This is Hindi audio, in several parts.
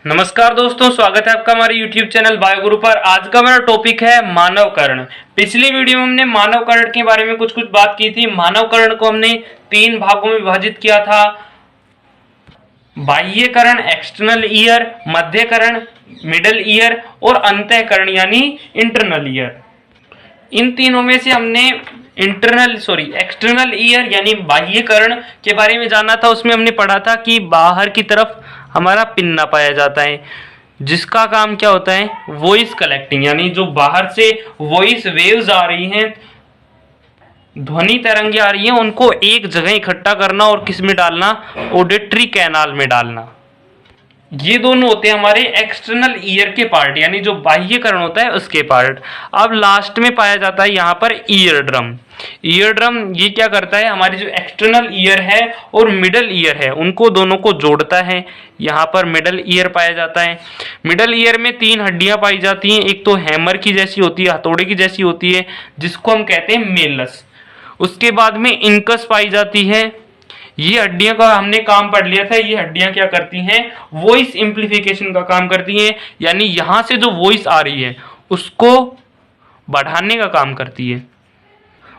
नमस्कार दोस्तों, स्वागत है आपका हमारे YouTube चैनल बायोगुरु पर। आज का मेरा टॉपिक है मानव कर्ण। पिछली वीडियो में हमने मानव कर्ण के बारे में कुछ बात की थी। मानव कर्ण को हमने 3 भागों में विभाजित किया था: बाह्य कर्ण एक्सटर्नल ईयर, मध्य कर्ण मिडल ईयर और अंतःकरण यानी इंटरनल ईयर। इन तीनों में से हमने एक्सटर्नल ईयर यानी बाह्य कर्ण के बारे में जाना था। उसमें हमने पढ़ा था कि बाहर की तरफ हमारा पिन्ना पाया जाता है, जिसका काम क्या होता है, वॉइस कलेक्टिंग, यानी जो बाहर से वॉइस वेव्स आ रही हैं, ध्वनि तरंगे आ रही हैं, उनको एक जगह इकट्ठा करना और किस में डालना, ऑडिटरी कैनाल में डालना। ये दोनों होते हैं हमारे एक्सटर्नल ईयर के पार्ट, यानी जो बाह्य कर्ण होता है उसके पार्ट। अब लास्ट में पाया जाता है यहाँ per ear drum. Ear drum ये क्या करता है, हमारी जो एक्सटर्नल ईयर है और मिडल ईयर है उनको दोनों को जोड़ता है। यहाँ पर मिडल ईयर पाया जाता है। मिडल ईयर में 3 हड्डियां पाई जाती हैं। एक तो हैमर की जैसी होती है, हथौड़े की जैसी होती है, जिसको हम कहते हैं मेलस। उसके बाद में इंकस पाई जाती है। ये हड्डियां का हमने काम पढ़ लिया था। ये हड्डियां क्या करती हैं, वॉइस एम्प्लीफिकेशन का काम करती हैं, यानी यहां से जो वॉइस आ रही है उसको बढ़ाने का काम करती है।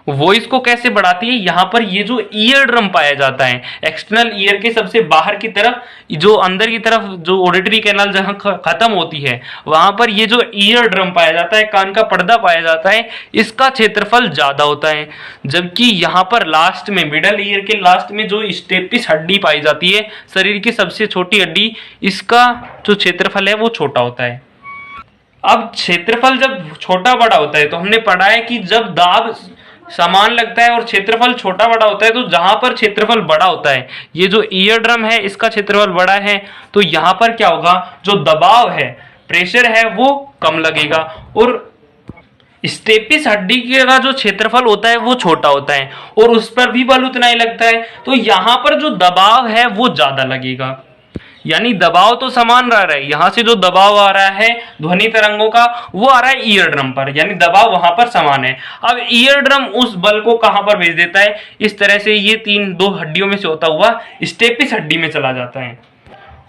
वॉइस को कैसे बढ़ाती है, यहां पर ये जो ईयर ड्रम पाया जाता है एक्सटर्नल ईयर के सबसे बाहर की तरफ, जो अंदर की तरफ जो ऑडिटरी कैनाल जहां खत्म होती है वहां पर ये जो ईयर ड्रम पाया जाता है, कान का पर्दा पाया जाता है, इसका क्षेत्रफल ज्यादा होता है। जबकि यहां पर लास्ट में, मिडल ईयर के लास्ट में जो स्टेपिस हड्डी पाई जाती है, शरीर की सबसे छोटी हड्डी, इसका जो क्षेत्रफल है वो छोटा होता है। अब क्षेत्रफल जब छोटा बड़ा होता है तो हमने पढ़ा है कि जब दाब समान लगता है और क्षेत्रफल छोटा बड़ा होता है, तो जहां पर क्षेत्रफल बड़ा होता है, ये जो ईयर ड्रम है इसका क्षेत्रफल बड़ा है, तो यहां पर क्या होगा, जो दबाव है, प्रेशर है, वो कम लगेगा। और स्टेपिस हड्डी का जो क्षेत्रफल होता है वो छोटा होता है और उस पर भी बल उतना ही लगता है, तो यहां पर जो दबाव है वो ज्यादा लगेगा। यानी दबाव तो समान रह रहा है, यहां से जो दबाव आ रहा है ध्वनि तरंगों का वो आ रहा है ईयर ड्रम पर, यानी दबाव वहां पर समान है। अब ईयर ड्रम उस बल को कहां पर भेज देता है, इस तरह से ये 2 हड्डियों में से होता हुआ स्टेपिस हड्डी में चला जाता है।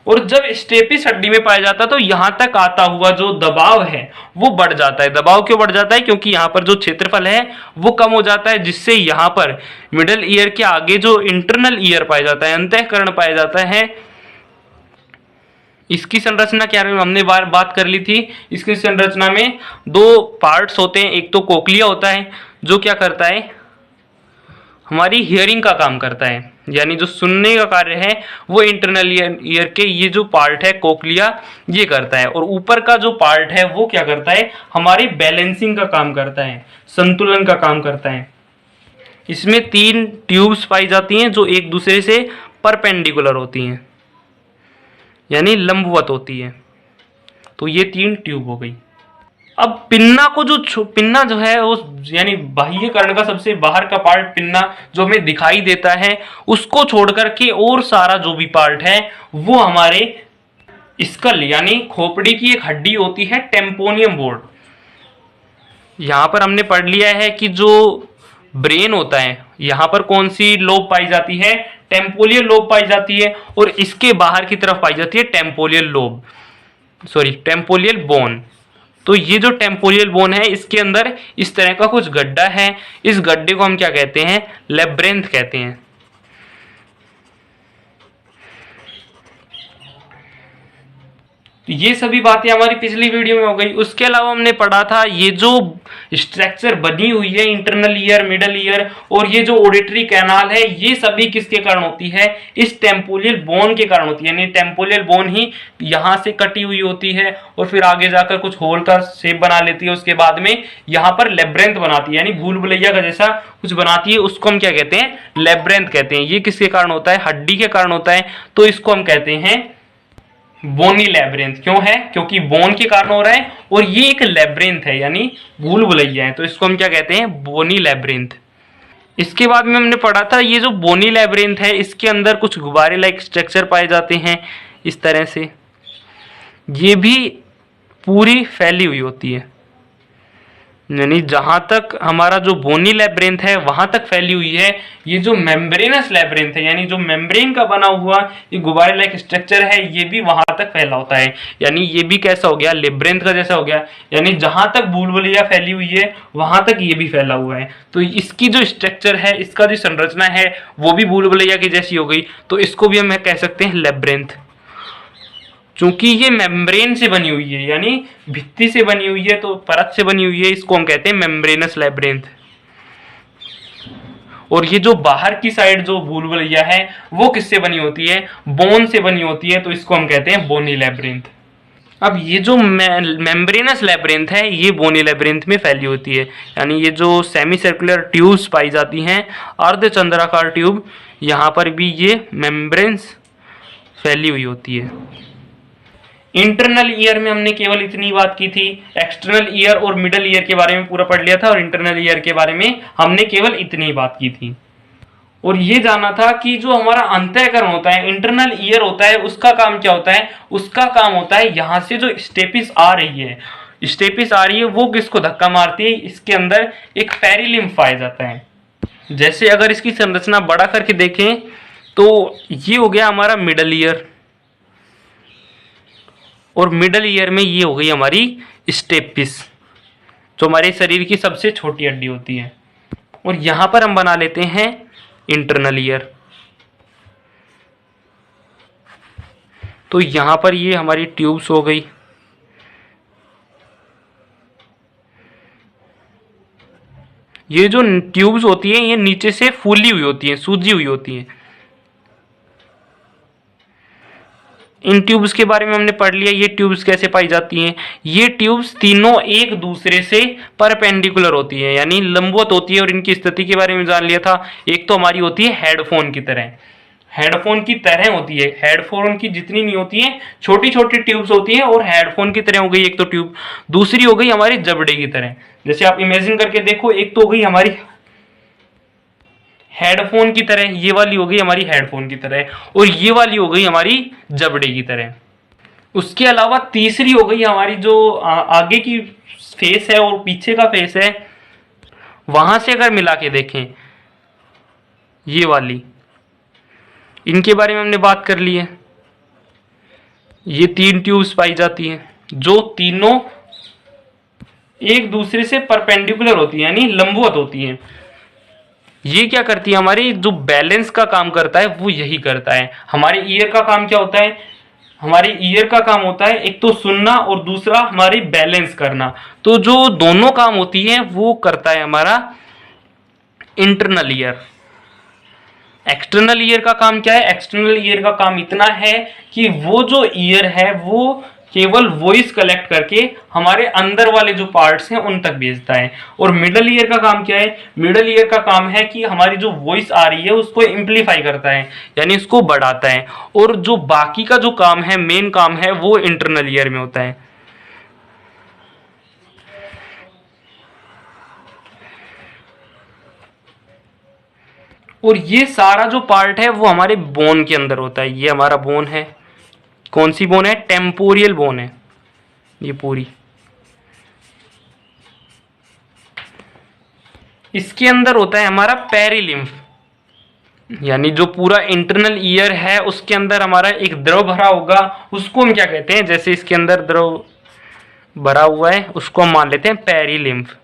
और जब स्टेपिस हड्डी में पाया जाता है तो यहां तक आता हुआ जो दबाव है वो बढ़ जाता है। दबाव क्यों बढ़ जाता है, क्योंकि यहां पर जो क्षेत्रफल है वो कम हो जाता है, जिससे यहां पर मिडल ईयर के आगे जो इंटरनल ईयर पाया जाता है, अंतःकरण पाया जाता है, इसकी संरचना क्या है हमने बात कर ली थी। इसकी संरचना में 2 पार्ट्स होते हैं। एक तो कोक्लिया होता है जो क्या करता है, हमारी हियरिंग का काम करता है, यानी जो सुनने का कार्य है वो इंटरनल ईयर के ये जो पार्ट है कोक्लिया ये करता है। और ऊपर का जो पार्ट है वो क्या करता है, हमारी बैलेंसिंग का काम करता है, संतुलन का काम करता है। इसमें 3 ट्यूब्स पाई जाती हैं जो एक दूसरे से परपेंडिकुलर होती हैं, यानी लंबवत होती है। तो ये 3 ट्यूब हो गई। अब पिन्ना को पिन्ना जो है उस, यानी बाह्य कर्ण का सबसे बाहर का पार्ट पिन्ना जो हमें दिखाई देता है, उसको छोड़ करके और सारा जो भी पार्ट है वो हमारे स्कल यानी खोपड़ी की एक हड्डी होती है, टेम्पोनियम बोर्ड। यहां पर हमने पढ़ लिया है कि जो ब्रेन होता है, यहां पर कौन सी लोब पाई जाती है, टेम्पोरियल लोब पाई जाती है, और इसके बाहर की तरफ पाई जाती है टेम्पोरियल बोन। तो ये जो टेम्पोरियल बोन है इसके अंदर इस तरह का कुछ गड्ढा है। इस गड्ढे को हम क्या कहते हैं, लेब्रिंथ कहते हैं। ये सभी बातें हमारी पिछली वीडियो में हो गई। उसके अलावा हमने पढ़ा था ये जो स्ट्रक्चर बनी हुई है, इंटरनल ईयर, मिडल ईयर और ये जो ऑडिटरी कैनाल है, ये सभी किसके कारण होती है, इस टेम्पोरियल बोन के कारण होती है। यानी टेम्पोरियल बोन ही यहाँ से कटी हुई होती है और फिर आगे जाकर कुछ होल का शेप बना लेती है। उसके बाद में यहाँ पर लेब्रिंथ बनाती है, यानी भूल भुलैया का जैसा कुछ बनाती है, उसको हम क्या कहते हैं, लेब्रिंथ कहते हैं। ये किसके कारण होता है, हड्डी के कारण होता है, तो इसको हम कहते हैं बोनी लेब्रिंथ। क्यों है, क्योंकि बोन के कारण हो रहा है और ये एक लेब्रिंथ है, यानी भूल भुलैया है, तो इसको हम क्या कहते हैं, बोनी लेब्रिंथ। इसके बाद में हमने पढ़ा था ये जो बोनी लेब्रिंथ है इसके अंदर कुछ गुब्बारे लाइक स्ट्रक्चर पाए जाते हैं इस तरह से, ये भी पूरी फैली हुई होती है। यानी जहां तक हमारा जो बोनी लैब्रिंथ है वहां तक फैली हुई है। ये जो मेम्ब्रेनस लैब्रिंथ है, यानी जो मेम्ब्रेन का बना हुआ ये गुब्बारे लाइक स्ट्रक्चर है, ये भी वहां तक फैला होता है। यानी ये भी कैसा हो गया, लेब्रिंथ का जैसा हो गया। यानी जहां तक बुलबुलिया फैली हुई है वहां तक ये भी फैला हुआ है। तो इसकी जो स्ट्रक्चर है, इसका जो संरचना है वो भी बुलबुलिया की जैसी हो गई। तो इसको भी हम कह सकते हैं लेब्रिंथ। चूंकि ये मेम्ब्रेन से बनी हुई है, यानी भित्ति से बनी हुई है, तो परत से बनी हुई है, इसको हम कहते हैं मेम्ब्रेनस लैब्रिंथ। और ये जो बाहर की साइड जो बुलबुलिया है वो किससे बनी होती है, बोन से बनी होती है, तो इसको हम कहते हैं बोनी लैब्रिंथ। अब ये जो मेम्ब्रेनस लैब्रिंथ है ये बोनी लैब्रिंथ में फैली होती है। यानी ये जो सेमी सर्कुलर ट्यूब्स पाई जाती हैं, अर्धचंद्राकार ट्यूब, यहाँ पर भी ये मेम्ब्रेन्स फैली हुई होती है। इंटरनल ईयर में हमने केवल इतनी बात की थी। एक्सटर्नल ईयर और मिडल ईयर के बारे में पूरा पढ़ लिया था, और इंटरनल ईयर के बारे में हमने केवल इतनी बात की थी। और ये जाना था कि जो हमारा अंतःकरण होता है, इंटरनल ईयर होता है, उसका काम क्या होता है। उसका काम होता है यहां से जो स्टेपिस आ रही है, स्टेपिस आ रही है वो किसको धक्का मारती है, इसके अंदर एक पेरिलिम्फ पाया जाता है। जैसे अगर इसकी संरचना बड़ा करके देखें तो ये हो गया हमारा मिडल ईयर, और मिडल ईयर में ये हो गई हमारी स्टेपिस, जो हमारे शरीर की सबसे छोटी हड्डी होती है। और यहां पर हम बना लेते हैं इंटरनल ईयर। तो यहां पर ये हमारी ट्यूब्स हो गई। ये जो ट्यूब्स होती हैं ये नीचे से फूली हुई होती हैं, सूजी हुई होती हैं। इन ट्यूब्स के बारे में हमने पढ़ लिया, ये ट्यूब्स कैसे पाई जाती हैं। ये ट्यूब्स तीनों एक दूसरे से परपेंडिकुलर होती है, यानी लंबवत होती है। और इनकी स्थिति के बारे में जान लिया था। एक तो हमारी होती है हेडफोन की तरह, हेडफोन की तरह होती है। हेडफोन की जितनी नहीं होती है, छोटी छोटी ट्यूब्स होती हैं, और हेडफोन की तरह हो गई एक तो ट्यूब। दूसरी हो गई हमारी जबड़े की तरह। जैसे आप इमेजिन करके देखो, एक तो हो गई हमारी हेडफोन की तरह, ये वाली हो गई हमारी हेडफोन की तरह, और ये वाली हो गई हमारी जबड़े की तरह। उसके अलावा तीसरी हो गई हमारी जो आगे की फेस है और पीछे का फेस है, वहां से अगर मिला के देखें ये वाली, इनके बारे में हमने बात कर ली है। ये तीन ट्यूब्स पाई जाती हैं जो तीनों एक दूसरे से परपेंडिकुलर होती हैं, यानी लंबवत होती हैं। ये क्या करती है, हमारी जो बैलेंस का काम करता है वो यही करता है। हमारे ईयर का काम क्या होता है, हमारे ईयर का काम होता है एक तो सुनना और दूसरा हमारी बैलेंस करना। तो जो दोनों काम होती है वो करता है हमारा इंटरनल ईयर। एक्सटर्नल ईयर का काम क्या है, एक्सटर्नल ईयर का काम इतना है कि वो जो ईयर है वो केवल वॉइस कलेक्ट करके हमारे अंदर वाले जो पार्ट्स हैं उन तक भेजता है। और मिडल ईयर का काम क्या है, मिडल ईयर का काम है कि हमारी जो वॉइस आ रही है उसको एम्पलीफाई करता है, यानी उसको बढ़ाता है। और जो बाकी का जो काम है, मेन काम है, वो इंटरनल ईयर में होता है। और ये सारा जो पार्ट है वो हमारे बोन के अंदर होता है। ये हमारा बोन है, कौन सी बोन है, टेम्पोरियल बोन है ये पूरी। इसके अंदर होता है हमारा पेरिलिम्फ, यानी जो पूरा इंटरनल ईयर है उसके अंदर हमारा एक द्रव भरा होगा, उसको हम क्या कहते हैं, जैसे इसके अंदर द्रव भरा हुआ है उसको हम मान लेते हैं पेरिलिम्फ।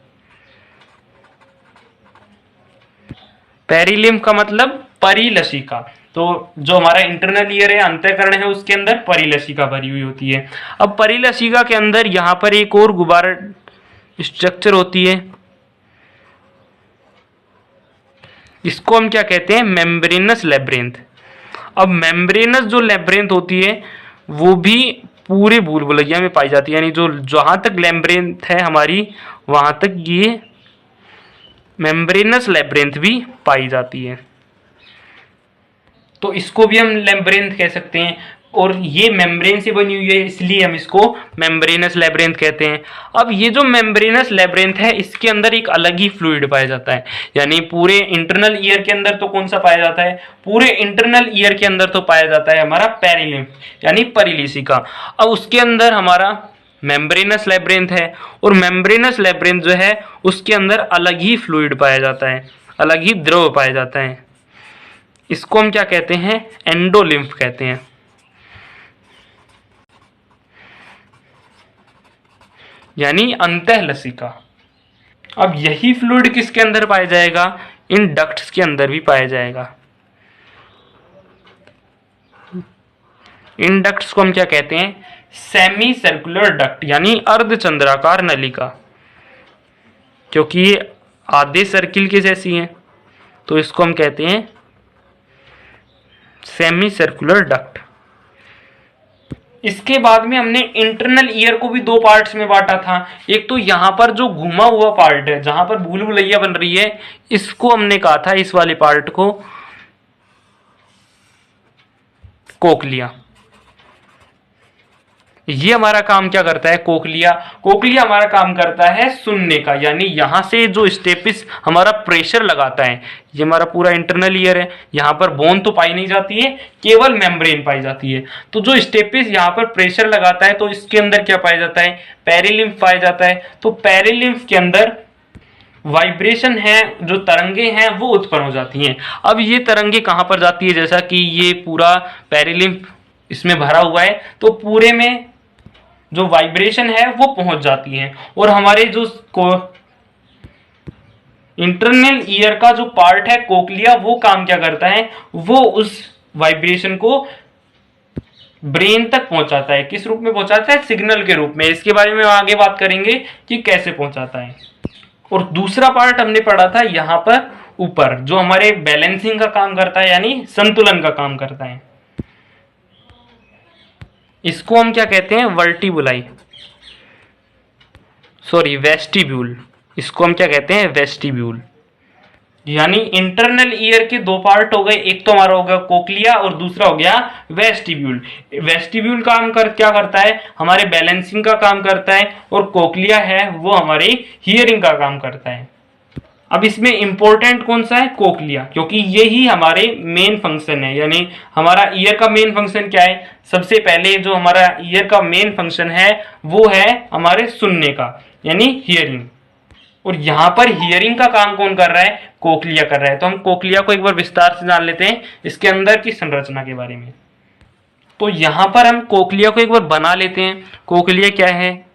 पेरिलिम्फ का मतलब परिलसिका। तो जो हमारा इंटरनल ईयर है, अंतःकरण है, उसके अंदर परिलसिका भरी हुई होती है। अब परिलसिका के अंदर यहां पर एक और गुब्बारा स्ट्रक्चर होती है, इसको हम क्या कहते हैं, मेम्ब्रेनस लैब्रिंथ। अब मेम्ब्रेनस जो लैब्रिंथ होती है वो भी पूरे बुलबुलिया में पाई जाती है, यानी जो जहां तक लैब्रिंथ है हमारी वहां तक ये मेम्ब्रेनस लैब्रिंथ भी पाई जाती है। तो इसको भी हम लैब्रिंथ कह सकते हैं। और ये मेम्ब्रेन से बनी हुई है इसलिए हम इसको मेम्ब्रेनस लैब्रिंथ कहते हैं। अब ये जो मेम्ब्रेनस लैब्रिंथ है इसके अंदर एक अलग ही फ्लूइड पाया जाता है, यानी पूरे इंटरनल ईयर के अंदर तो कौन सा पाया जाता है, पूरे इंटरनल ईयर के अंदर तो पाया जाता है हमारा पेरिलिम्फ, यानी परिलेशिका। अब उसके अंदर हमारा मेम्ब्रेनस लेब्रिंथ है, और मेम्ब्रेनस लेब्रिंथ जो है उसके अंदर अलग ही फ्लूइड पाया जाता है, अलग ही द्रव पाया जाता है। इसको हम क्या कहते हैं? एंडोलिम्फ कहते हैं। यानी अंतःलसिका। अब यही फ्लूइड किसके अंदर पाया जाएगा? इन डक्ट्स के अंदर भी पाया जाएगा। इन डक्ट्स को हम क्या कहते हैं? सेमी सर्कुलर डक्ट, यानी अर्धचंद्राकार नलिका, क्योंकि ये आधे सर्किल के जैसी है, तो इसको हम कहते हैं सेमी सर्कुलर डक्ट। इसके बाद में हमने इंटरनल ईयर को भी दो पार्ट्स में बांटा था। एक तो यहां पर जो घुमा हुआ पार्ट है, जहां पर भूल भुलैया बन रही है, इसको हमने कहा था, इस वाले पार्ट को, कोक्लिया। ये हमारा काम क्या करता है? कोक्लिया। कोक्लिया हमारा काम करता है सुनने का, यानी यहां से जो स्टेपिस हमारा प्रेशर लगाता है, ये हमारा पूरा इंटरनल ईयर है, यहां पर बोन तो पाई नहीं जाती है, केवल मेम्ब्रेन पाई जाती है। तो जो स्टेपिस यहां पर प्रेशर लगाता है, तो इसके अंदर क्या पाया जाता है? पेरिलिम्फ पाया जाता है। तो पेरिलिम्फ के अंदर वाइब्रेशन है, जो तरंगे हैं वो उत्पन्न हो जाती हैं। अब ये तरंगे कहां पर जाती है? जैसा कि ये पूरा पेरिलिम्फ इसमें भरा हुआ है, तो पूरे में जो वाइब्रेशन है वो पहुंच जाती है, और हमारे जो इंटरनल ईयर का जो पार्ट है कोक्लिया, वो काम क्या करता है? वो उस वाइब्रेशन को ब्रेन तक पहुंचाता है। किस रूप में पहुंचाता है? सिग्नल के रूप में। इसके बारे में आगे बात करेंगे कि कैसे पहुंचाता है। और दूसरा पार्ट हमने पढ़ा था यहां पर ऊपर, जो हमारे बैलेंसिंग का काम करता है, यानी संतुलन का काम करता है। इसको हम क्या कहते हैं? वर्टिबुलाई, सॉरी वेस्टिब्यूल। इसको हम क्या कहते हैं? वेस्टिब्यूल। यानी इंटरनल ईयर के दो पार्ट हो गए, एक तो हमारा हो गया कोक्लिया और दूसरा हो गया वेस्टिब्यूल। वेस्टिब्यूल काम क्या करता है? हमारे बैलेंसिंग का काम करता है, और कोक्लिया है वो हमारे हियरिंग का काम करता है। अब इसमें इंपॉर्टेंट कौन सा है? कोक्लिया, क्योंकि यही हमारे मेन फंक्शन है। यानी हमारा ईयर का मेन फंक्शन क्या है? सबसे पहले जो हमारा ईयर का मेन फंक्शन है वो है हमारे सुनने का, यानी हियरिंग। और यहां पर हियरिंग का काम कौन कर रहा है? कोक्लिया कर रहा है। तो हम कोक्लिया को एक बार विस्तार से जान लेते हैं, इसके अंदर की संरचना के बारे में। तो यहां पर हम कोक्लिया को एक बार बना लेते हैं। कोक्लिया क्या है?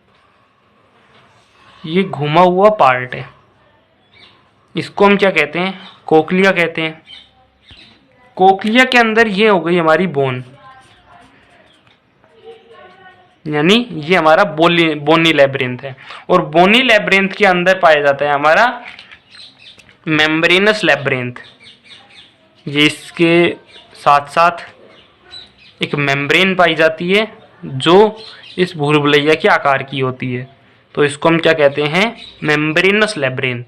ये घुमा हुआ पार्ट है, इसको हम क्या कहते हैं? कोक्लिया कहते हैं। कोक्लिया के अंदर ये हो गई हमारी बोन, यानी ये हमारा बोनी लेब्रिंथ है, और बोनी लेब्रिंथ के अंदर पाया जाता है हमारा मेम्ब्रेनस लेब्रिंथ। ये इसके साथ साथ एक मेम्ब्रेन पाई जाती है जो इस भूल भुलैया के आकार की होती है, तो इसको हम क्या कहते हैं? Membranes labyrinth.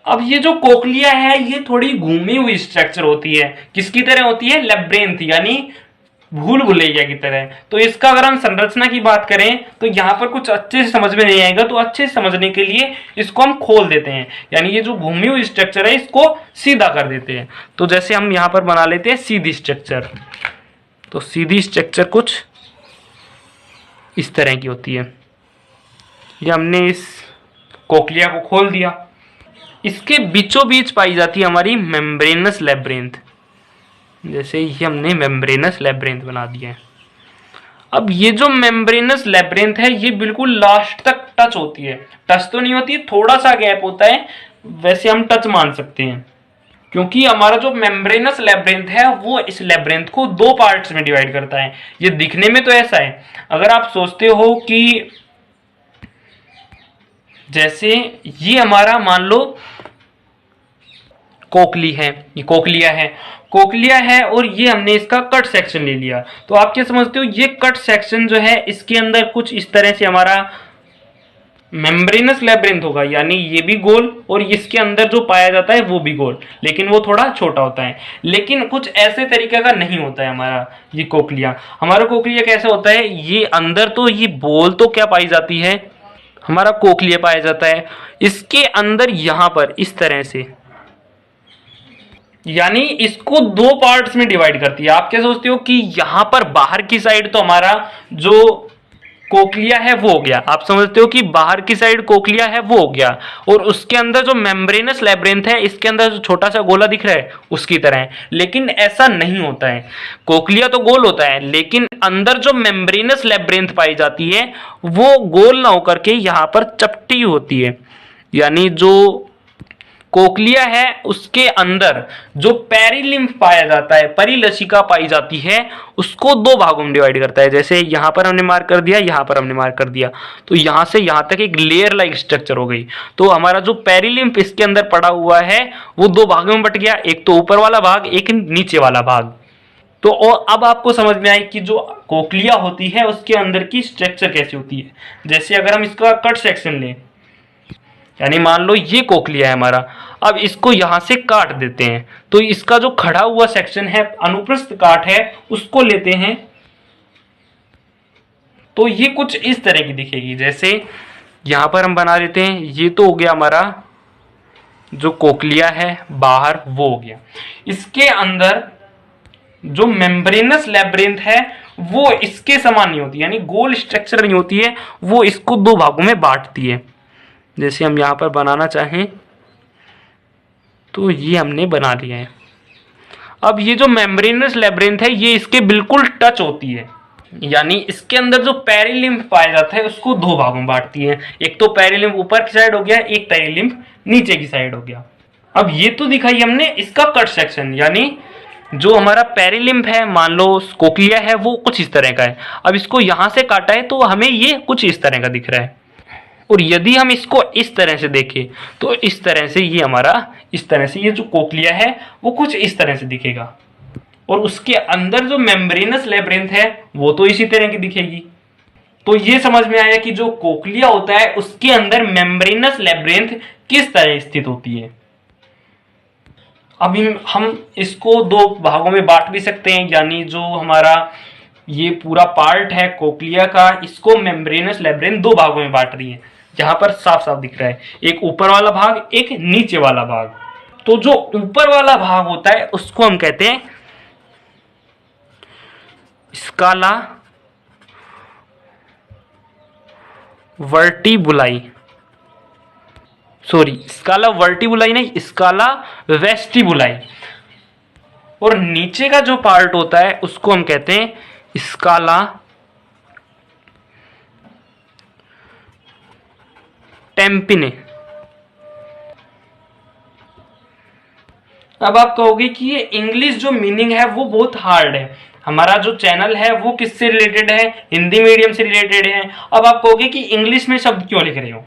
अब ये जो कोक्लिया है ये थोड़ी घूमी हुई स्ट्रक्चर होती है, किसकी तरह होती है? लेब्रिंथ, यानी भूल भुलैया की तरह। तो इसका अगर हम संरचना की बात करें तो यहाँ पर कुछ अच्छे से समझ में नहीं आएगा, तो अच्छे से समझने के लिए इसको हम खोल देते हैं, यानी ये जो घूमी हुई स्ट्रक्चर है इसको सीधा कर देते हैं। तो जैसे हम यहाँ पर बना लेते हैं सीधी स्ट्रक्चर, तो सीधी स्ट्रक्चर कुछ इस तरह की होती है। ये हमने इस कोक्लिया को खोल दिया, इसके बीचों बीच पाई जाती है हमारी मेम्ब्रेनस लेब्रिंथ। जैसे ही हमने मेम्ब्रेनस लेब्रिंथ बना दिया है। अब ये जो मेम्ब्रेनस लेब्रिंथ है ये बिल्कुल लास्ट तक टच होती है, टच तो नहीं होती, थोड़ा सा गैप होता है, वैसे हम टच मान सकते हैं, क्योंकि हमारा जो मेम्ब्रेनस लेब्रिंथ है वो इस लेब्रिंथ को दो पार्ट्स में डिवाइड करता है। ये दिखने में तो ऐसा है, अगर आप सोचते हो कि जैसे ये हमारा मान लो कोक्लिया है और ये हमने इसका कट सेक्शन ले लिया, तो आप क्या समझते हो? ये कट सेक्शन जो है इसके अंदर कुछ इस तरह से हमारा मेम्ब्रेनस लेब्रिंथ होगा, यानी ये भी गोल और इसके अंदर जो पाया जाता है वो भी गोल, लेकिन वो थोड़ा छोटा होता है। लेकिन कुछ ऐसे तरीके का नहीं होता है हमारा ये कोक्लिया। हमारा कोक्लिया कैसा होता है? ये अंदर तो ये बोल तो क्या पाई जाती है? हमारा कोक्लिया पाया जाता है, इसके अंदर यहां पर इस तरह से, यानी इसको दो पार्ट्स में डिवाइड करती है। आप क्या सोचते हो कि यहां पर बाहर की साइड तो हमारा जो कोक्लिया है वो हो गया, आप समझते हो कि बाहर की साइड कोक्लिया है वो हो गया, और उसके अंदर जो मेम्ब्रेनस लैब्रिन्थ है, इसके अंदर जो छोटा सा गोला दिख रहा है उसकी तरह है। लेकिन ऐसा नहीं होता है, कोक्लिया तो गोल होता है लेकिन अंदर जो मेम्ब्रेनस लैब्रिन्थ पाई जाती है वो गोल ना होकर के यहाँ पर चपटी होती है। यानी जो कोक्लिया है उसके अंदर जो पेरिलिम्फ पाया जाता है, परिलसिका पाई जाती है, उसको दो भागों में डिवाइड करता है। जैसे यहां पर हमने मार्क कर दिया, यहां पर हमने मार्क कर दिया, तो यहां से यहां तक एक लेयर लाइक स्ट्रक्चर हो गई। तो हमारा जो पेरिलिम्फ इसके अंदर पड़ा हुआ है वो दो भागों में बट गया, एक तो ऊपर वाला भाग, एक नीचे वाला भाग। तो और अब आपको समझ में आए कि जो कोक्लिया होती है उसके अंदर की स्ट्रक्चर कैसी होती है। जैसे अगर हम इसका कट सेक्शन लें, यानी मान लो ये कोक्लिया है हमारा, अब इसको यहां से काट देते हैं, तो इसका जो खड़ा हुआ सेक्शन है, अनुप्रस्थ काट है, उसको लेते हैं, तो ये कुछ इस तरह की दिखेगी। जैसे यहां पर हम बना देते हैं, ये तो हो गया हमारा जो कोक्लिया है बाहर, वो हो गया। इसके अंदर जो मेम्ब्रेनस लैब्रिन्थ है वो इसके समान नहीं होती, यानी गोल स्ट्रक्चर नहीं होती है, वो इसको दो भागों में बांटती है। जैसे हम यहां पर बनाना चाहें तो ये हमने बना लिया है। अब ये जो मेम्ब्रेनस लैब्रिन्थ है ये इसके बिल्कुल टच होती है, यानी इसके अंदर जो पेरिलिम्फ पाया जाता है उसको दो भागों में बांटती है। एक तो पेरिलिम्फ ऊपर की साइड हो गया, एक पेरिलिम्फ नीचे की साइड हो गया। अब ये तो दिखाई हमने इसका कट सेक्शन, यानी जो हमारा पेरिलिम्फ है, मान लो कोक्लिया है, वो कुछ इस तरह का है। अब इसको यहां से काटा है तो हमें ये कुछ इस तरह का दिख रहा है। और यदि हम इसको इस तरह से देखें तो इस तरह से ये हमारा, इस तरह से ये जो कोक्लिया है वो कुछ इस तरह से दिखेगा, और उसके अंदर जो मेम्ब्रेनस लैब्रिन्थ है वो तो इसी तरह की दिखेगी। तो ये समझ में आया कि जो कोक्लिया होता है उसके अंदर मेम्ब्रेनस लैब्रिन्थ किस तरह स्थित होती है। अब हम इसको दो भागों में बांट भी सकते हैं, यानी जो हमारा ये पूरा पार्ट है कोक्लिया का, इसको मेम्ब्रेनस लैब्रिन्थ दो भागों में बांट रही है। जहां पर साफ साफ दिख रहा है, एक ऊपर वाला भाग, एक नीचे वाला भाग। तो जो ऊपर वाला भाग होता है उसको हम कहते हैं स्काला वर्टिबुलाई, सॉरी स्काला वर्टिबुलाई नहीं, स्काला वेस्टिबुलाई। और नीचे का जो पार्ट होता है उसको हम कहते हैं स्काला टेम्पिने। अब आप कहोगे कि ये इंग्लिश जो मीनिंग है वो बहुत हार्ड है, हमारा जो चैनल है वो किससे रिलेटेड है, हिंदी मीडियम से रिलेटेड है। अब आप कहोगे कि इंग्लिश में शब्द क्यों लिख रहे हो।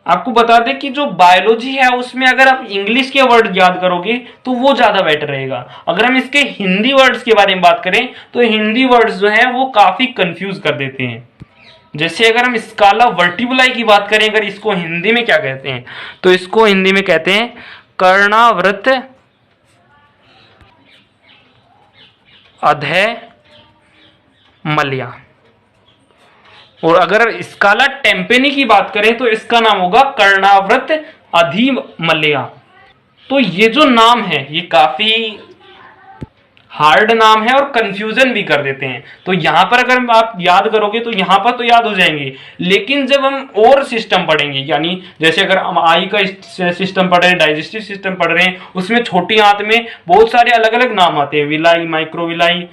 आपको बता दें कि जो बायोलॉजी है उसमें अगर आप इंग्लिश के वर्ड याद करोगे तो वो ज्यादा बेटर रहेगा। अगर हम इसके हिंदी वर्ड्स के बारे में बात करें तो हिंदी वर्ड्स जो है वो काफी कंफ्यूज कर देते हैं। जैसे अगर हम स्काला वर्टिबुलाई की बात करें, अगर इसको हिंदी में क्या कहते हैं, तो इसको हिंदी में कहते हैं कर्णावृत अधः मल्या। और अगर स्काला टेम्पेनी की बात करें तो इसका नाम होगा कर्णावृत अधिमल्या। तो ये जो नाम है ये काफी हार्ड नाम है और कंफ्यूजन भी कर देते हैं। तो यहां पर अगर आप याद करोगे तो यहां पर तो याद हो जाएंगे, लेकिन जब हम और सिस्टम पढ़ेंगे, यानी जैसे अगर हम आई का सिस्टम पढ़ रहे हैं, डाइजेस्टिव सिस्टम पढ़ रहे हैं, उसमें छोटी आंत में बहुत सारे अलग अलग नाम आते हैं, विलाई, माइक्रोविलाई,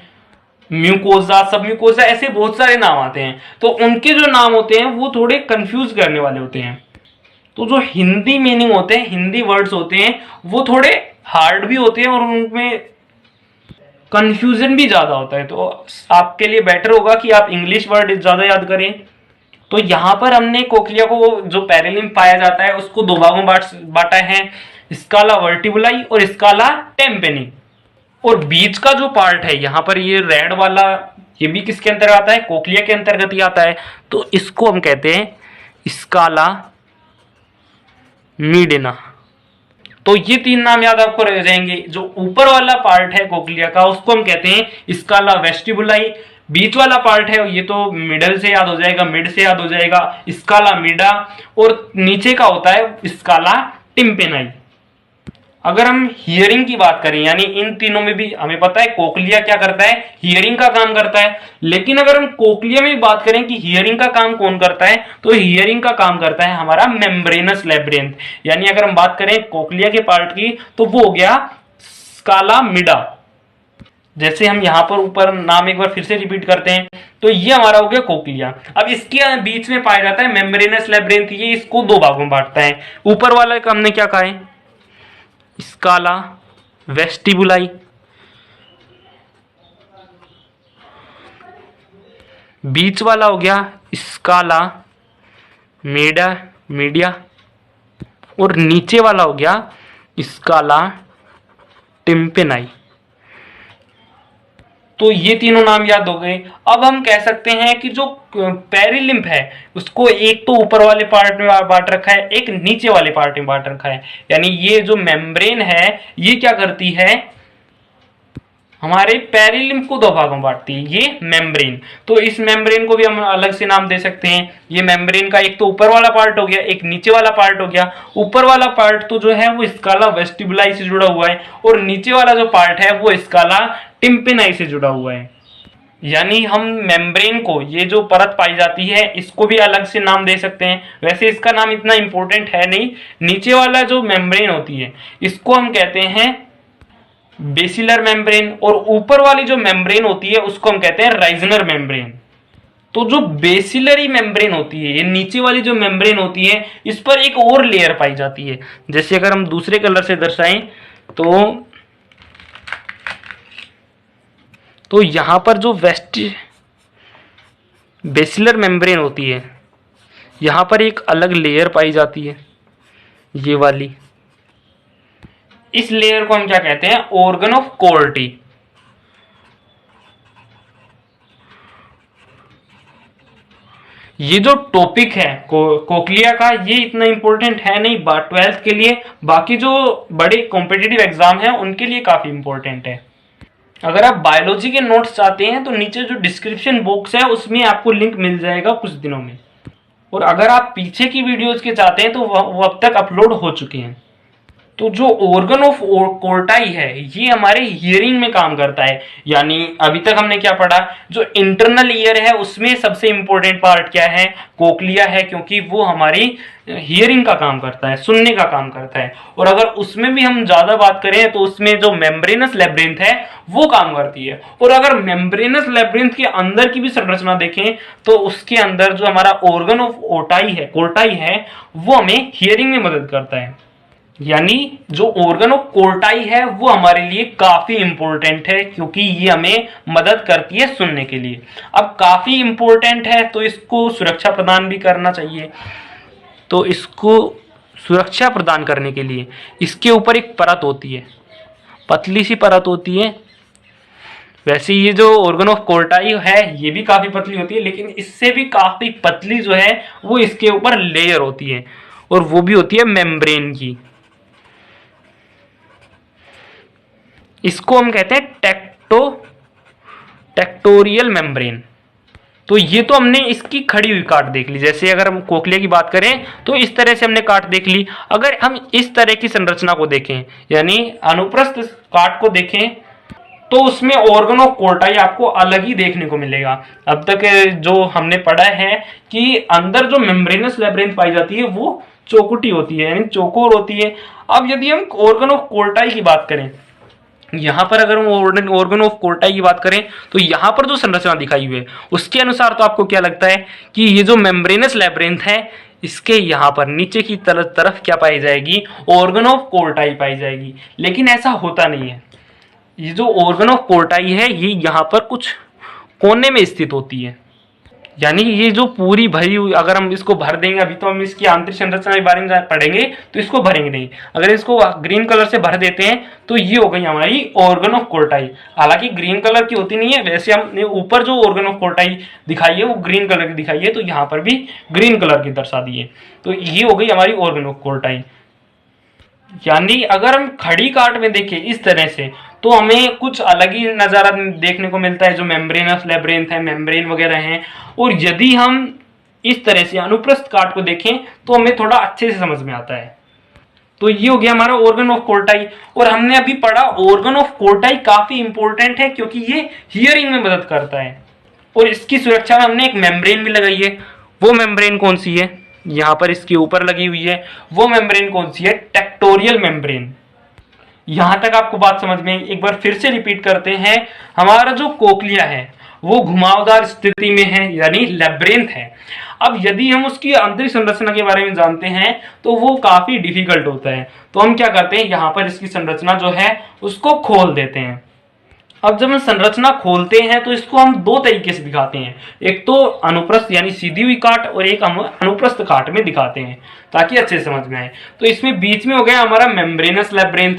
म्यूकोजा, सब म्यूकोजा, ऐसे बहुत सारे नाम आते हैं। तो उनके जो नाम होते हैं वो थोड़े कंफ्यूज करने वाले होते हैं। तो जो हिंदी मीनिंग होते हैं, हिंदी वर्ड्स होते हैं, वो थोड़े हार्ड भी होते हैं और उनमें कंफ्यूजन भी ज्यादा होता है। तो आपके लिए बेटर होगा कि आप इंग्लिश वर्ड ज्यादा याद करें। तो यहां पर हमने कोक्लिया को, जो पेरिलिम्फ पाया जाता है, उसको दो भागों में बांटा है, स्काला वर्टिबुलाई और स्काला टेम्पेनी। और बीच का जो पार्ट है यहाँ पर ये रेड वाला, ये भी किसके अंतर्गत आता है, कोक्लिया के अंतर्गत ही आता है। तो इसको हम कहते हैं स्काला मीडिना। तो ये तीन नाम याद आपको रह जाएंगे। जो ऊपर वाला पार्ट है कोक्लिया का उसको हम कहते हैं स्काला वेस्टिबुलाई, बीच वाला पार्ट है ये तो मिडल से याद हो जाएगा, मिड से याद हो जाएगा, स्काला मीडा, और नीचे का होता है स्काला टिम्पेनाई। अगर हम हियरिंग की बात करें, यानी इन तीनों में भी हमें पता है कोक्लिया क्या करता है, हियरिंग का काम करता है। लेकिन अगर हम कोक्लिया में बात करें कि हियरिंग का काम कौन करता है, तो हियरिंग का काम करता है हमारा मेम्ब्रेनस लेब्रिंथ। यानी अगर हम बात करें कोक्लिया के पार्ट की, तो वो हो गया स्काला मिडा। जैसे हम यहां पर ऊपर नाम एक बार फिर से रिपीट करते हैं, तो ये हमारा हो गया कोक्लिया। अब इसके बीच में पाया जाता है मेम्ब्रेनस लेब्रिंथ। ये इसको दो भागों में बांटता है। ऊपर वाला का हमने क्या कहा है, स्काला वेस्टिबुलाई, बीच वाला हो गया स्काला मीडिया, और नीचे वाला हो गया स्काला टिम्पेनाई। तो ये तीनों नाम याद हो गए। अब हम कह सकते हैं कि जो पेरिलिम्फ है उसको एक तो ऊपर वाले पार्ट में बांट रखा है, एक नीचे वाले पार्ट में बांट रखा है। यानी ये जो मेम्ब्रेन है ये क्या करती है, हमारे पेरिलिम्फ को दो भागों में बांटती है, ये मेम्ब्रेन। तो इस मेम्ब्रेन को भी हम अलग से नाम दे सकते हैं। ये मेम्ब्रेन का एक तो ऊपर वाला पार्ट हो गया, एक नीचे वाला पार्ट हो गया। ऊपर वाला पार्ट तो जो है वो स्काला वेस्टिबुलाई से जुड़ा हुआ है, और नीचे वाला जो पार्ट है वो स्काला टिम्पेनाई से जुड़ा हुआ है। यानी हम मेम्ब्रेन को, ये जो परत पाई जाती है, इसको भी अलग से नाम दे सकते हैं। वैसे इसका नाम इतना इंपॉर्टेंट है नहीं। नीचे वाला जो मेम्ब्रेन होती है इसको हम कहते हैं बेसिलर मेम्ब्रेन, और ऊपर वाली जो मेम्ब्रेन होती है उसको हम कहते हैं राइजनर मेम्ब्रेन। तो जो बेसिलरी मेम्ब्रेन होती है, ये नीचे वाली जो मेम्ब्रेन होती है, इस पर एक और लेयर पाई जाती है। जैसे अगर हम दूसरे कलर से दर्शाएं तो यहां पर जो बेसिलर मेम्ब्रेन होती है, यहां पर एक अलग लेयर पाई जाती है, ये वाली। इस लेयर को हम क्या कहते हैं, ऑर्गन ऑफ कोर्टी। ये जो टॉपिक है कोक्लिया का, ये इतना इंपॉर्टेंट है नहीं 12th के लिए। बाकी जो बड़े कॉम्पिटिटिव एग्जाम है उनके लिए काफी इंपॉर्टेंट है। अगर आप बायोलॉजी के नोट्स चाहते हैं तो नीचे जो डिस्क्रिप्शन बॉक्स है उसमें आपको लिंक मिल जाएगा कुछ दिनों में। और अगर आप पीछे की वीडियोज के चाहते हैं तो वो अब तक अपलोड हो चुके हैं। तो जो ऑर्गन ऑफ कोर्टाई है ये हमारे हियरिंग में काम करता है। यानी अभी तक हमने क्या पढ़ा, जो इंटरनल ईयर है उसमें सबसे इंपॉर्टेंट पार्ट क्या है, कोक्लिया है, क्योंकि वो हमारी हियरिंग का काम करता है, सुनने का काम करता है। और अगर उसमें भी हम ज्यादा बात करें तो उसमें जो मेम्ब्रेनस लेब्रिंथ है वो काम करती है। और अगर मेम्ब्रेनस लेब्रिंथ के अंदर की भी संरचना देखें तो उसके अंदर जो हमारा ऑर्गन ऑफ कोर्टाई है वो हमें हियरिंग में मदद करता है। यानी जो ऑर्गन ऑफ कोर्टाई है वो हमारे लिए काफी इंपॉर्टेंट है, क्योंकि ये हमें मदद करती है सुनने के लिए। अब काफी इंपॉर्टेंट है तो इसको सुरक्षा प्रदान भी करना चाहिए। तो इसको सुरक्षा प्रदान करने के लिए इसके ऊपर एक परत होती है, पतली सी परत होती है। वैसे ये जो ऑर्गन ऑफ कोर्टाई है ये भी काफी पतली होती है, लेकिन इससे भी काफी पतली जो है वो इसके ऊपर लेयर होती है, और वो भी होती है मेम्ब्रेन की। इसको हम कहते हैं टेक्टोरियल मेम्ब्रेन। तो ये तो हमने इसकी खड़ी हुई काट देख ली। जैसे अगर हम कोक्लिया की बात करें तो इस तरह से हमने काट देख ली। अगर हम इस तरह की संरचना को देखें, यानी अनुप्रस्थ काट को देखें, तो उसमें ऑर्गन ऑफ कोर्टाई आपको अलग ही देखने को मिलेगा। अब तक जो हमने पढ़ा है कि अंदर जो मेम्ब्रेनस लेब्रिंथ पाई जाती है वो चौकुटी होती है, यानी चौकोर होती है। अब यदि हम ऑर्गन ऑफ कोर्टाई की बात करें, यहां पर अगर हम ऑर्गन ऑफ कोर्टाई की बात करें तो यहां पर जो संरचना दिखाई हुई है उसके अनुसार तो आपको क्या लगता है कि ये जो मेम्ब्रेनस लेब्रिंथ है इसके यहां पर नीचे की तरफ क्या पाई जाएगी, ऑर्गन ऑफ कोर्टाई पाई जाएगी। लेकिन ऐसा होता नहीं है। ये जो ऑर्गन ऑफ कोर्टाई है ये यहां पर कुछ कोने में स्थित होती है। यानी ये जो पूरी भरी हुई, अगर हम इसको भर देंगे, अभी तो हम इसकी आंतरिक संरचना के बारे में पढ़ेंगे तो इसको भरेंगे नहीं, अगर इसको ग्रीन कलर से भर देते हैं तो ये हो गई हमारी ऑर्गन ऑफ कोर्टाई। हालांकि ग्रीन कलर की होती नहीं है, वैसे हमने ऊपर जो ऑर्गन ऑफ कोर्टाई दिखाई है वो ग्रीन कलर की दिखाई है, तो यहाँ पर भी ग्रीन कलर की दर्शा दी है। तो ये हो गई हमारी ऑर्गन ऑफ कोर्टाई। यानी अगर हम खड़ी काट में देखें इस तरह से तो हमें कुछ अलग ही नज़ारा देखने को मिलता है, जो मेम्ब्रेनस लेब्रिंथ है, मेम्ब्रेन वगैरह हैं। और यदि हम इस तरह से अनुप्रस्थ काट को देखें तो हमें थोड़ा अच्छे से समझ में आता है। तो ये हो गया हमारा ऑर्गन ऑफ कोर्टाई। और हमने अभी पढ़ा ऑर्गन ऑफ कोर्टाई काफी इंपॉर्टेंट है क्योंकि ये हियरिंग में मदद करता है और इसकी सुरक्षा में हमने एक मेम्ब्रेन भी लगाई है। वो मेम्ब्रेन कौन सी है? यहां पर इसके ऊपर लगी हुई है। वो मेम्ब्रेन कौन सी है? Tectorial membrane. यहां तक आपको बात समझ में? एक बार फिर से रिपीट करते हैं, हमारा जो कोक्लिया है वो घुमावदार स्थिति में है यानी लैब्रिंथ है। अब यदि हम उसकी आंतरिक संरचना के बारे में जानते हैं तो वो काफी डिफिकल्ट होता है, तो हम क्या करते हैं, यहाँ पर इसकी संरचना जो है उसको खोल देते हैं। अब जब हम संरचना खोलते हैं तो इसको हम दो तरीके से दिखाते हैं, एक तो अनुप्रस्थ यानी सीधी हुई काट और एक हम अनुप्रस्थ काट में दिखाते हैं ताकि अच्छे से समझ में आए। तो इसमें बीच में हो गया हमारा मेम्ब्रेनस लैब्रिंथ,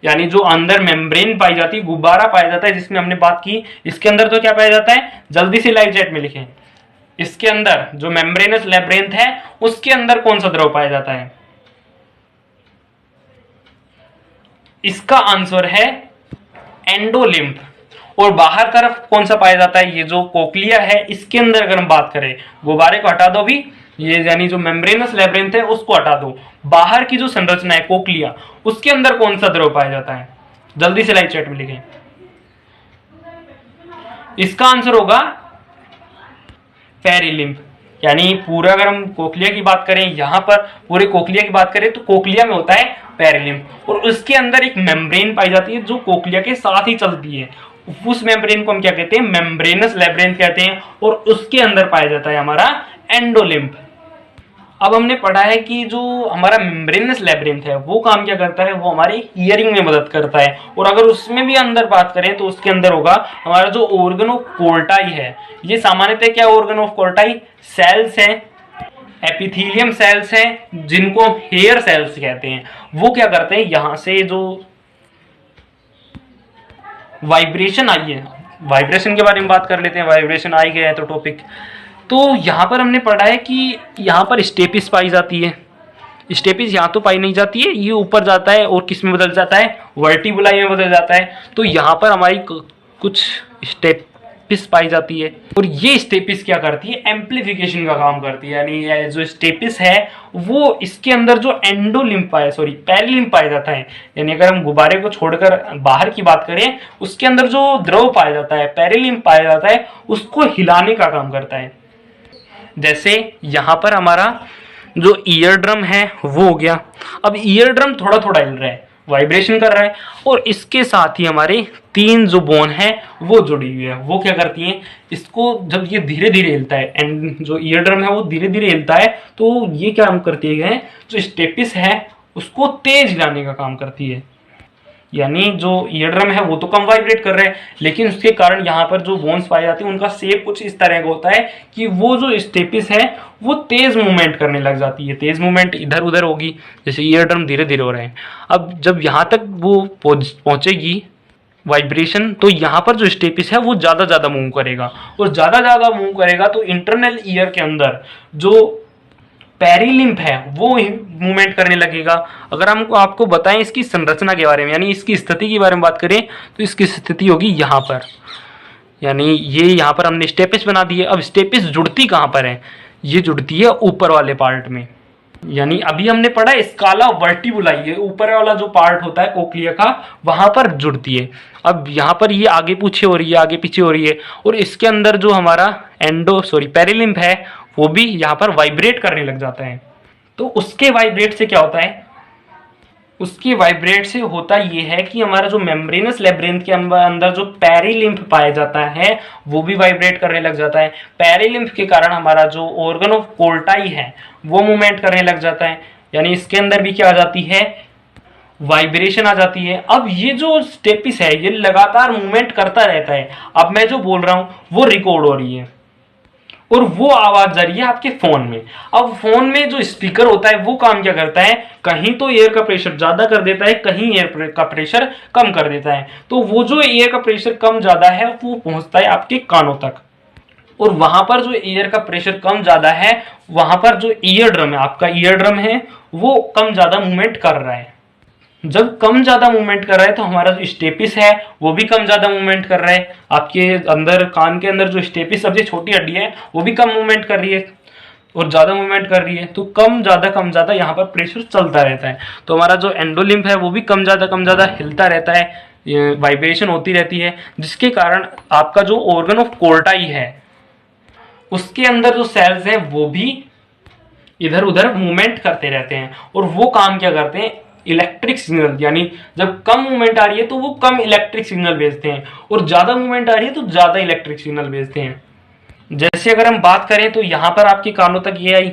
यानी जो अंदर मेम्ब्रेन पाई जाती है, गुब्बारा पाया जाता है जिसमें हमने बात की। इसके अंदर तो क्या पाया जाता है, जल्दी से लाइव चैट में लिखें, इसके अंदर जो मेम्ब्रेनस लैब्रिंथ है उसके अंदर कौन सा द्रव पाया जाता है? इसका आंसर है एंडोलिम्फ। और बाहर तरफ कौन सा पाया जाता है? ये जो कोक्लिया है इसके अंदर अगर हम बात करें, गुब्बारे को हटा दो भी, ये यानी जो मेम्ब्रेनस लैब्रिंथ है उसको हटा दो, बाहर की जो संरचना है कोक्लिया उसके अंदर कौन सा द्रव पाया जाता है? जल्दी से लाइव चैट में लिखें। इसका आंसर होगा पेरिलिम्फ। यानी पूरा अगर हम कोक्लिया की बात करें, यहां पर पूरे कोक्लिया की बात करें तो कोक्लिया में होता है पेरिलिम्फ और उसके अंदर एक मेम्ब्रेन पाई जाती है जो कोक्लिया के साथ ही चलती है। उस मेम्ब्रेन को हम क्या कहते हैं? मेम्ब्रेनस लैब्रिंथ कहते हैं और उसके अंदर पाया जाता है हमारा एंडोलिम्फ। अब हमने पढ़ा है कि जो हमारा मेम्ब्रेनस लैब्रिंथ है वो काम क्या करता है, वो हमारे हियरिंग में मदद करता है। और अगर उसमें भी अंदर बात करें तो उसके अंदर होगा हमारा जो ऑर्गन ऑफ कोर्टाई है। ये सामान्यतः क्या ऑर्गन ऑफ कोर्टाई? सेल्स हैं, एपिथेलियम सेल्स हैं जिनको हम हेयर सेल्स कहते हैं। वो क्या करते हैं, यहां से जो वाइब्रेशन आई है, वाइब्रेशन के बारे में बात कर लेते हैं, वाइब्रेशन आई गया है तो टॉपिक। तो यहाँ पर हमने पढ़ा है कि यहाँ पर स्टेपिस पाई जाती है। स्टेपिस यहाँ तो पाई नहीं जाती है, ये ऊपर जाता है और किस में बदल जाता है? वर्टिब्लाई में बदल जाता है। तो यहाँ पर हमारी कुछ स्टेपिस पाई जाती है और ये स्टेपिस क्या करती है? एम्प्लीफिकेशन का काम करती है। यानी जो स्टेपिस है वो इसके अंदर जो एंडोलिम्फ पेरिलिम्फ पाया जाता है, यानी अगर हम गुब्बारे को छोड़कर बाहर की बात करें उसके अंदर जो द्रव पाया जाता है, पेरिलिम्फ पाया जाता है, उसको हिलाने का काम करता है। जैसे यहां पर हमारा जो ईयर ड्रम है वो हो गया। अब ईयर ड्रम थोड़ा थोड़ा हिल रहा है, वाइब्रेशन कर रहा है और इसके साथ ही हमारे तीन जो बोन है वो जुड़ी हुई है। वो क्या करती हैं, इसको जब ये धीरे धीरे हिलता है एंड जो ईयर ड्रम है वो धीरे धीरे हिलता है तो ये क्या काम करती है, जो स्टेपिस है उसको तेज हिलाने का काम करती है। यानी जो ईयर ड्रम है वो तो कम वाइब्रेट कर रहा है लेकिन उसके कारण यहाँ पर जो बोन्स पाए जाते हैं उनका शेप कुछ इस तरह का होता है कि वो जो स्टेपिस है वो तेज मूवमेंट करने लग जाती है। तेज मूवमेंट इधर उधर होगी, जैसे ईयर ड्रम धीरे धीरे हो रहे हैं। अब जब यहाँ तक वो पहुंचेगी वाइब्रेशन तो यहाँ पर जो स्टेपिस है वो ज़्यादा मूव करेगा और ज़्यादा मूव करेगा तो इंटरनल ईयर के अंदर जो पेरिलिम्फ है वो मूवमेंट करने लगेगा। अगर हम आपको बताएं इसकी संरचना के बारे में, यानी इसकी स्थिति के बारे में बात करें तो इसकी स्थिति होगी यहाँ पर, यानी ये यहाँ पर हमने स्टेपिस बना दी है। अब स्टेपिस जुड़ती कहाँ पर है? ये जुड़ती है ऊपर वाले पार्ट में, यानी अभी हमने पढ़ा स्काला वर्टिबुलाई, ये ऊपर वाला जो पार्ट होता है कोक्लिया का वहां पर जुड़ती है। अब यहाँ पर ये आगे पीछे हो रही है, आगे पीछे हो रही है और इसके अंदर जो हमारा पेरिलिम्फ है वो भी यहाँ पर वाइब्रेट करने लग जाता है। तो उसके वाइब्रेट से क्या होता है? उसके वाइब्रेट से होता ये है कि हमारा जो मेम्ब्रेनस लैब्रिंथ के अंदर जो पेरिलिम्फ पाया जाता है वो भी वाइब्रेट करने लग जाता है। पेरिलिम्फ के कारण हमारा जो ऑर्गन ऑफ कोर्टाई है वो मूवमेंट करने लग जाता है, यानी इसके अंदर भी क्या आ जाती है? वाइब्रेशन आ जाती है। अब ये जो स्टेपिस है ये लगातार मूवमेंट करता रहता है। अब मैं जो बोल रहा हूं वो रिकॉर्ड हो रही है और वो आवाज जा रही है आपके फोन में। अब फोन में जो स्पीकर होता है वो काम क्या करता है, कहीं तो एयर का प्रेशर ज्यादा कर देता है, कहीं एयर का प्रेशर कम कर देता है। तो वो जो एयर का प्रेशर कम ज्यादा है वो पहुंचता है आपके कानों तक और वहां पर जो एयर का प्रेशर कम ज्यादा है वहां पर जो ईयर ड्रम है, आपका ईयर ड्रम है वो कम ज्यादा मूवमेंट कर रहा है। जब कम ज्यादा मूवमेंट कर रहा है तो हमारा जो स्टेपिस है वो भी कम ज्यादा मूवमेंट कर रहा है। आपके अंदर कान के अंदर जो स्टेपिस सबसे छोटी हड्डी है वो भी कम मूवमेंट कर रही है। और ज़्यादा मूवमेंट कर रही है तो कम ज़्यादा यहाँ पर प्रेशर चलता रहता है। तो हमारा जो एंडोलिम्फ है वो भी कम ज़्यादा हिलता रहता है, वाइब्रेशन होती रहती है, जिसके कारण आपका जो ऑर्गन ऑफ कोर्टाई है उसके अंदर जो सेल्स हैं वो भी इधर उधर मूवमेंट करते रहते हैं। और वो काम क्या करते हैं, इलेक्ट्रिक सिग्नल, यानी जब कम मूवमेंट आ रही है तो वो कम इलेक्ट्रिक सिग्नल भेजते हैं, और ज़्यादा मूवमेंट आ रही है तो ज़्यादा इलेक्ट्रिक सिग्नल भेजते हैं। जैसे अगर हम बात करें तो यहाँ पर आपके कानों तक ये आई,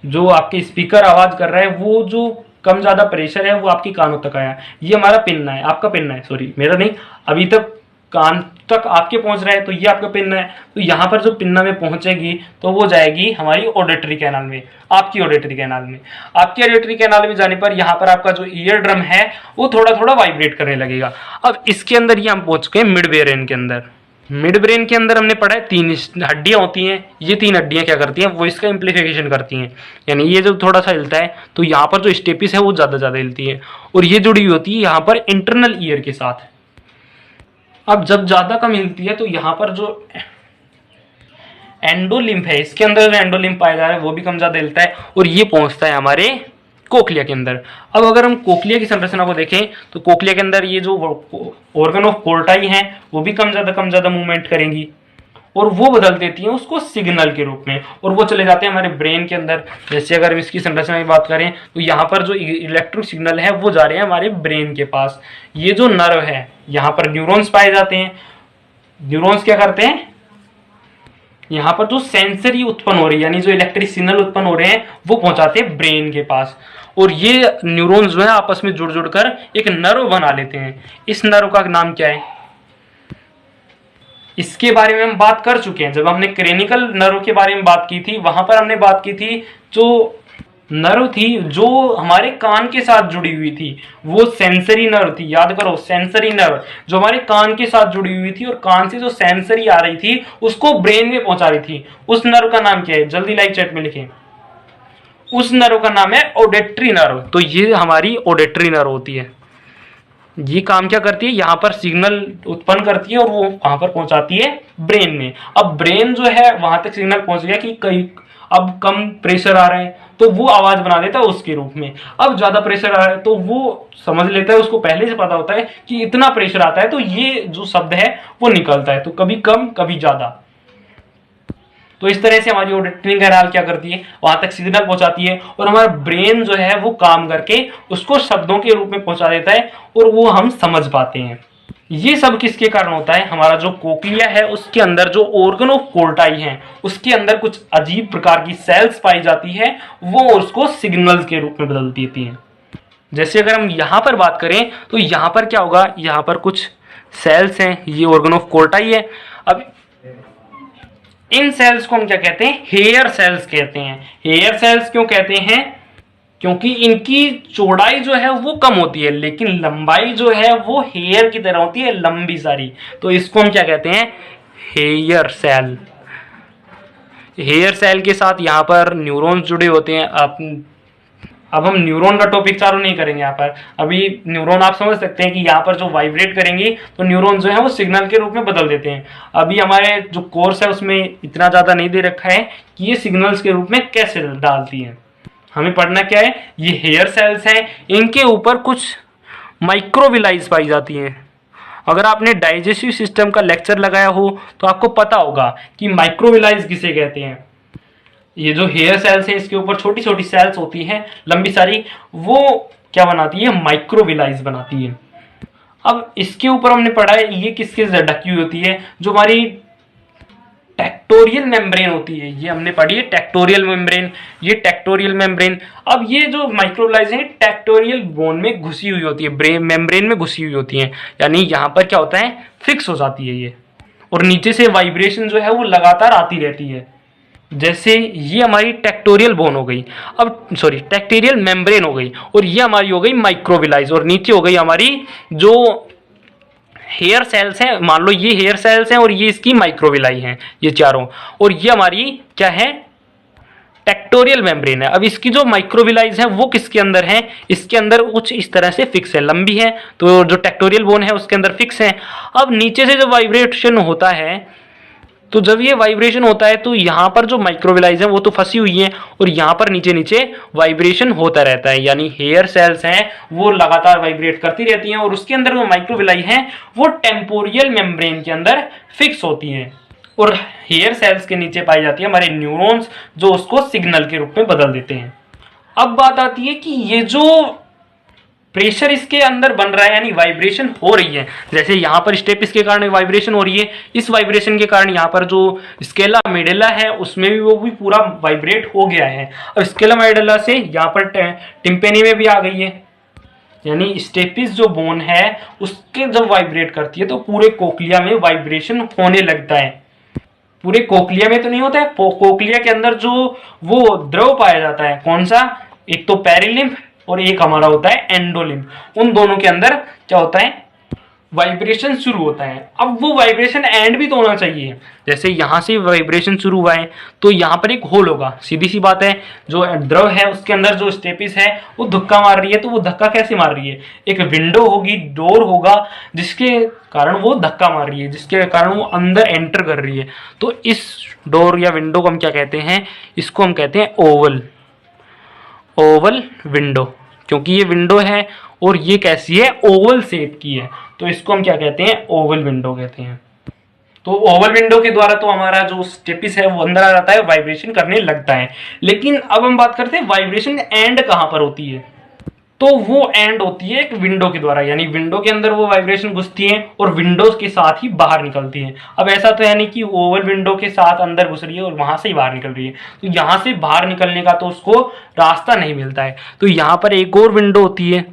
जो आपके स्पीकर आवाज कर रहा है वो जो कम ज़्यादा प्रेशर है वो आपके कानों तक आया। ये हमारा पिन्ना है, आपका पिन्ना है, सॉरी मेरा नहीं, अभी तक कान तक आपके पहुंच रहा है तो ये आपका पिन्ना है। तो यहाँ पर जो पिन्ना में पहुंचेगी तो वो जाएगी हमारी ऑडिटरी कैनाल में, आपकी ऑडिटरी कैनाल में। आपकी ऑडिटरी कैनाल में जाने पर यहाँ पर आपका जो ईयर ड्रम है वो थोड़ा थोड़ा वाइब्रेट करने लगेगा। अब इसके अंदर ये हम पहुंच चुके हैं मिड ब्रेन के अंदर। मिड ब्रेन के अंदर हमने पढ़ा है 3 हड्डियां होती हैं। ये 3 हड्डियां क्या करती हैं, वो इसका इम्प्लीफिकेशन करती हैं, यानी ये जो थोड़ा सा हिलता है तो यहाँ पर जो स्टेपिस है वो ज़्यादा हिलती है, और ये जुड़ी हुई होती है यहाँ पर इंटरनल ईयर के साथ। अब जब ज़्यादा कम हिलती है तो यहाँ पर जो एंडोलिम्फ है, इसके अंदर जो एंडोलिम्फ पाया जा रहा है वो भी कम ज़्यादा हिलता है, और ये पहुँचता है हमारे कोक्लिया के अंदर। अब अगर हम कोक्लिया की संरचना को देखें तो कोक्लिया के अंदर ये जो ऑर्गन ऑफ कोर्टाई हैं वो भी कम ज़्यादा मूवमेंट करेंगी, और वो बदल देती हैं उसको सिग्नल के रूप में, और वो चले जाते हैं हमारे ब्रेन के अंदर। जैसे अगर हम इसकी संरचना की बात करें तो यहाँ पर जो इलेक्ट्रिक सिग्नल है वो जा रहे हैं हमारे ब्रेन के पास। ये जो नर्व है यहाँ पर न्यूरॉन्स पाए जाते हैं। न्यूरॉन्स क्या करते हैं, यहाँ पर जो सेंसरी उत्पन्न हो रही है, यानी जो इलेक्ट्रिक सिग्नल उत्पन्न हो रहे हैं वो पहुंचाते हैं ब्रेन के पास, और ये न्यूरॉन्स जो है आपस में जुड़ कर एक नर्व बना लेते हैं। इस नर्व का नाम क्या है, इसके बारे में हम बात कर चुके हैं। जब हमने क्रेनिकल नर्व के बारे में बात की थी वहां पर हमने बात की थी जो नर्व थी जो हमारे कान के साथ जुड़ी हुई थी वो सेंसरी नर्व थी। याद करो, सेंसरी नर्व जो हमारे कान के साथ जुड़ी हुई थी, और कान से जो सेंसरी आ रही थी उसको ब्रेन में पहुंचा रही थी। उस नर्व का नाम क्या है, जल्दी लाइव चैट में लिखें। उस नर्व का नाम है ऑडिटरी नर्व। तो ये हमारी ऑडिटरी नर्व होती है। ये काम क्या करती है, यहाँ पर सिग्नल उत्पन्न करती है और वो वहां पर पहुंचाती है ब्रेन में। अब ब्रेन जो है वहां तक सिग्नल पहुंच गया कि कहीं अब कम प्रेशर आ रहा है तो वो आवाज बना देता है उसके रूप में। अब ज्यादा प्रेशर आ रहा है तो वो समझ लेता है, उसको पहले से पता होता है कि इतना प्रेशर आता है तो ये जो शब्द है वो निकलता है, तो कभी कम कभी ज्यादा। तो इस तरह से हमारी ऑडिटरी कैनाल क्या करती है, वहां तक सिग्नल पहुंचाती है, और हमारा ब्रेन जो है वो काम करके उसको शब्दों के रूप में पहुंचा देता है और वो हम समझ पाते हैं। ये सब किसके कारण होता है, हमारा जो कोक्लिया है उसके अंदर जो ऑर्गन ऑफ कोर्टाई है उसके अंदर कुछ अजीब प्रकार की सेल्स पाई जाती है, वो उसको सिग्नल्स के रूप में बदल देती हैं। जैसे अगर हम यहाँ पर बात करें तो यहाँ पर क्या होगा, यहाँ पर कुछ सेल्स हैं, ये ऑर्गन ऑफ कोर्टाई है। अब इन सेल्स को हम क्या कहते हैं, हेयर सेल्स कहते हैं। हेयर सेल्स क्यों कहते हैं, क्योंकि इनकी चौड़ाई जो है वो कम होती है लेकिन लंबाई जो है वो हेयर की तरह होती है, लंबी सारी। तो इसको हम क्या कहते हैं, हेयर सेल। हेयर सेल के साथ यहाँ पर न्यूरॉन्स जुड़े होते हैं। अब हम न्यूरॉन का टॉपिक चालू नहीं करेंगे यहाँ पर। अभी न्यूरॉन आप समझ सकते हैं कि यहाँ पर जो वाइब्रेट करेंगी तो न्यूरॉन जो है वो सिग्नल के रूप में बदल देते हैं। अभी हमारे जो कोर्स है उसमें इतना ज़्यादा नहीं दे रखा है कि ये सिग्नल्स के रूप में कैसे डालती हैं। हमें पढ़ना क्या है, ये हेयर सेल्स हैं, इनके ऊपर कुछ माइक्रोविलाइज पाई जाती हैं। अगर आपने डाइजेस्टिव सिस्टम का लेक्चर लगाया हो तो आपको पता होगा कि माइक्रोविलाइज किसे कहते हैं। ये जो हेयर सेल्स हैं इसके ऊपर छोटी छोटी सेल्स होती हैं लंबी सारी, वो क्या बनाती है, माइक्रोविलाइज बनाती है। अब इसके ऊपर हमने पढ़ा है ये किसके से ढकी हुई होती है, जो हमारी टेक्टोरियल मेम्ब्रेन होती है, ये हमने पढ़ी है टेक्टोरियल मेम्ब्रेन। ये टेक्टोरियल मेम्ब्रेन, अब ये जो माइक्रोविलाइज है टेक्टोरियल बोन में घुसी हुई होती है, ब्रेन मेम्ब्रेन में घुसी हुई होती है, यानी यहाँ पर क्या होता है, फिक्स हो जाती है ये, और नीचे से वाइब्रेशन जो है वो लगातार आती रहती है। जैसे ये हमारी टेक्टोरियल बोन हो गई, अब सॉरी टेक्टोरियल मेम्ब्रेन हो गई, और ये हमारी हो गई माइक्रोविलाइज, और नीचे हो गई हमारी जो हेयर सेल्स हैं। मान लो ये हेयर सेल्स हैं और ये इसकी माइक्रोविलाई हैं, ये चारों, और ये हमारी क्या है, टेक्टोरियल मेम्ब्रेन है। अब इसकी जो माइक्रोविलाइज है वो किसके अंदर है, इसके अंदर कुछ इस तरह से फिक्स है, लंबी है, तो जो टेक्टोरियल बोन है उसके अंदर फिक्स है। अब नीचे से जो वाइब्रेशन होता है तो जब ये वाइब्रेशन होता है तो यहाँ पर जो माइक्रोविलाइज है वो तो फंसी हुई है और यहाँ पर नीचे नीचे वाइब्रेशन होता रहता है, यानी हेयर सेल्स हैं वो लगातार वाइब्रेट करती रहती हैं और उसके अंदर जो माइक्रोविलाई हैं वो टेम्पोरियल मेम्ब्रेन के अंदर फिक्स होती हैं और हेयर सेल्स के नीचे पाई जाती है हमारे न्यूरॉन्स, जो उसको सिग्नल के रूप में बदल देते हैं। अब बात आती है कि ये जो प्रेशर इसके अंदर बन रहा है यानी वाइब्रेशन हो रही है, जैसे यहाँ पर स्टेपिस के कारण वाइब्रेशन हो रही है, इस वाइब्रेशन के कारण यहाँ पर जो स्केला मेडुला है उसमें भी वो भी पूरा वाइब्रेट हो गया है। अब स्केला मेडुला से यहाँ पर टिम्पेनी में भी आ गई है, यानी स्टेपिस जो बोन है उसके जब वाइब्रेट करती है तो पूरे कोक्लिया में वाइब्रेशन होने लगता है। पूरे कोक्लिया में तो नहीं होता है, कोक्लिया के अंदर जो वो द्रव पाया जाता है, कौन सा, एक तो पेरिलिम्फ और एक हमारा होता है एंडोलिम्फ, उन दोनों के अंदर क्या होता है, वाइब्रेशन शुरू होता है। अब वो वाइब्रेशन एंड भी तो होना चाहिए, जैसे यहाँ से वाइब्रेशन शुरू हुआ है तो यहाँ पर एक होल होगा, सीधी सी बात है, जो द्रव है उसके अंदर जो स्टेपिस है वो धक्का मार रही है, तो वो धक्का कैसे मार रही है, एक विंडो होगी, डोर होगा जिसके कारण वो धक्का मार रही है, जिसके कारण वो अंदर एंटर कर रही है। तो इस डोर या विंडो को हम क्या कहते हैं, इसको हम कहते हैं ओवल विंडो, क्योंकि ये विंडो है और ये कैसी है, ओवल शेप की है, तो इसको हम क्या कहते हैं, ओवल विंडो कहते हैं। तो ओवल विंडो के द्वारा तो हमारा जो स्टेपिस है वो अंदर आ जाता है, वाइब्रेशन करने लगता है। लेकिन अब हम बात करते हैं वाइब्रेशन एंड कहाँ पर होती है, तो वो एंड होती है एक विंडो के द्वारा, यानी विंडो के अंदर वो वाइब्रेशन घुसती है और विंडोज के साथ ही बाहर निकलती है। अब ऐसा तो है नहीं कि ओवल विंडो के साथ अंदर घुस रही है और वहां से ही बाहर निकल रही है, तो यहाँ से बाहर निकलने का तो उसको रास्ता नहीं मिलता है, तो यहाँ पर एक और विंडो होती है,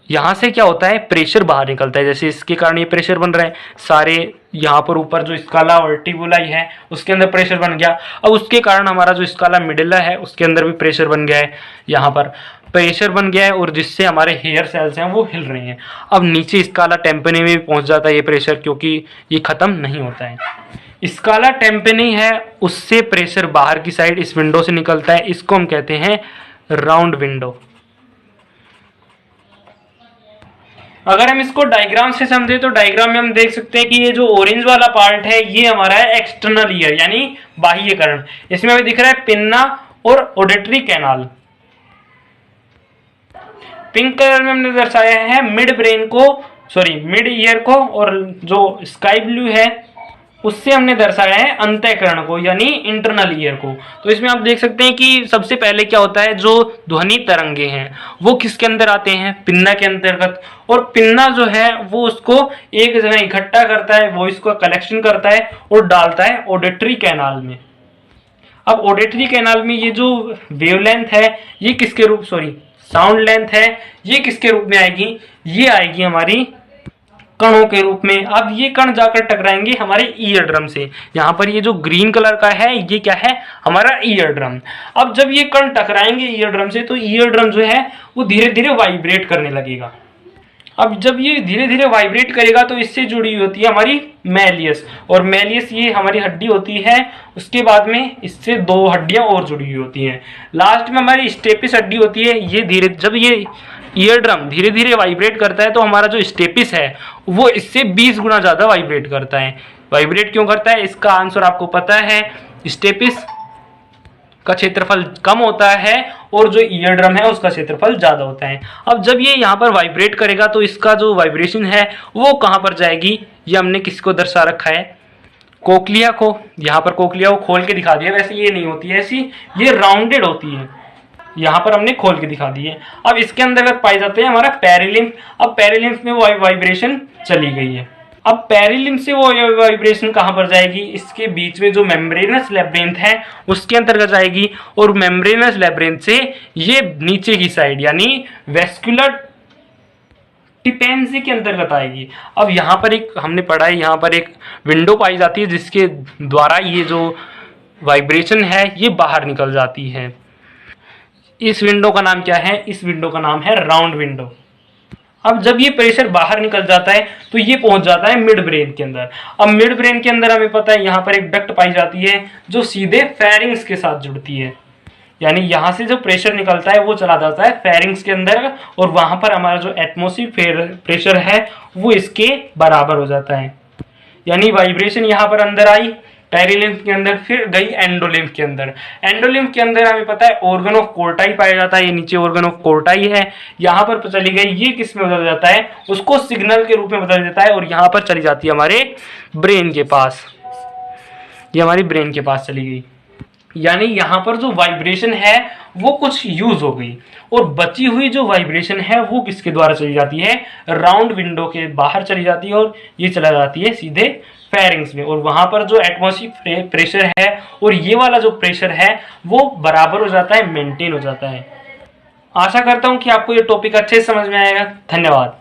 यहाँ से क्या होता है, प्रेशर बाहर निकलता है, जैसे इसके कारण ये प्रेशर बन रहा है, सारे यहाँ पर ऊपर जो स्काला वर्टिबुलाई है उसके अंदर प्रेशर बन गया। अब उसके कारण हमारा जो स्काला मेडुला है उसके अंदर भी प्रेशर बन गया है, यहाँ पर प्रेशर बन गया है और जिससे हमारे हेयर सेल्स हैं वो हिल रही हैं। अब नीचे स्काला टेम्पेनी में भी पहुँच जाता है ये प्रेशर, क्योंकि ये ख़त्म नहीं होता है। स्काला टेम्पेनी है उससे प्रेशर बाहर की साइड इस विंडो से निकलता है, इसको हम कहते हैं राउंड विंडो। अगर हम इसको डायग्राम से समझे तो डायग्राम में हम देख सकते हैं कि ये जो ऑरेंज वाला पार्ट है ये हमारा है एक्सटर्नल ईयर यानी बाह्य कर्ण, इसमें हमें दिख रहा है पिन्ना और ऑडिटरी कैनाल। पिंक कलर में हमने दर्शाया है मिड ईयर को, और जो स्काई ब्लू है उससे हमने दर्शाया है अंतःकरण को यानी इंटरनल ईयर को। तो इसमें आप देख सकते हैं कि सबसे पहले क्या होता है, जो ध्वनि तरंगे हैं वो किसके अंदर आते हैं, पिन्ना के अंतर्गत, और पिन्ना जो है वो उसको एक जगह इकट्ठा करता है, वो इसको कलेक्शन करता है और डालता है ऑडिटरी कैनाल में। अब ऑडिटरी कैनाल में ये जो वेवलेंथ है ये किसके रूप साउंड लेंथ है ये किसके रूप में आएगी, ये आएगी हमारी कणों के रूप में। अब ये कण जाकर टकराएंगे हमारे ईयर ड्रम से, यहाँ पर ये जो ग्रीन कलर का है ये क्या है, हमारा ईयर ड्रम। अब जब ये कण टकराएंगे ईयर ड्रम से तो ईयर ड्रम जो है वो धीरे धीरे वाइब्रेट करने लगेगा। अब जब ये धीरे धीरे वाइब्रेट करेगा तो इससे जुड़ी हुई होती है हमारी मैलियस, और मैलियस ये हमारी हड्डी होती है, उसके बाद में इससे दो हड्डियां और जुड़ी हुई होती हैं, लास्ट में हमारी स्टेपिस हड्डी होती है। ये जब ये ईयर ड्रम धीरे धीरे वाइब्रेट करता है तो हमारा जो स्टेपिस है वो इससे 20 गुना ज़्यादा वाइब्रेट करता है। वाइब्रेट क्यों करता है इसका आंसर आपको पता है, स्टेपिस का क्षेत्रफल कम होता है और जो ईयर ड्रम है उसका क्षेत्रफल ज़्यादा होता है। अब जब ये यहाँ पर वाइब्रेट करेगा तो इसका जो वाइब्रेशन है वो कहाँ पर जाएगी, ये हमने किसको दर्शा रखा है, कोक्लिया को। यहाँ पर कोक्लिया को खोल के दिखा दिया, वैसे ये नहीं होती है ऐसी, ये राउंडेड होती है, यहाँ पर हमने खोल के दिखा दी है। अब इसके अंदर पाए जाते हैं हमारा पेरिलिम्फ। अब पेरिलिम्फ में वो वाइब्रेशन चली गई है। अब पेरिलिम्फ से वो वाइब्रेशन कहाँ पर जाएगी, इसके बीच में जो मेम्ब्रेनस लैब्रिन्थ है उसके अंतर्गत जाएगी, और मेम्ब्रेनस लैब्रिन्थ से ये नीचे की साइड यानी वेस्कुलर टिपेंसी के अंतर्गत आएगी। अब यहाँ पर एक हमने पढ़ा है, यहाँ पर एक विंडो पाई जाती है जिसके द्वारा ये जो वाइब्रेशन है ये बाहर निकल जाती है। इस विंडो का नाम क्या है, इस विंडो का नाम है राउंड विंडो। अब जब ये प्रेशर बाहर निकल जाता है तो ये पहुंच जाता है मिड ब्रेन के अंदर। अब मिड ब्रेन के अंदर हमें पता है यहाँ पर एक डक्ट पाई जाती है जो सीधे फेरिंग्स के साथ जुड़ती है, यानी यहाँ से जो प्रेशर निकलता है वो चला जाता है फेरिंग्स के अंदर, और वहां पर हमारा जो एटमॉस्फेयर प्रेशर है वो इसके बराबर हो जाता है। यानी वाइब्रेशन यहाँ पर अंदर आई, पेरिलिम्फ के अंदर, फिर गई एंडोलिम्फ के अंदर। एंडोलिम्फ के अंदर हमें पता है ऑर्गन ऑफ कोर्टाई पाया जाता है, ये नीचे ऑर्गन ऑफ कोर्टाई है, यहाँ पर चली गई, ये किस में बदल जाता है, उसको सिग्नल के रूप में बदल देता है और यहाँ पर चली जाती है हमारे ब्रेन के पास, ये हमारी ब्रेन के पास चली गई। यानी यहाँ पर जो वाइब्रेशन है वो कुछ यूज हो गई और बची हुई जो वाइब्रेशन है वो किसके द्वारा चली जाती है, राउंड विंडो के बाहर चली जाती है और ये चला जाती है सीधे फेरिंग्स में, और वहां पर जो एटमॉस्फेरिक प्रेशर है और ये वाला जो प्रेशर है वो बराबर हो जाता है, मेंटेन हो जाता है। आशा करता हूं कि आपको ये टॉपिक अच्छे से समझ में आएगा। धन्यवाद।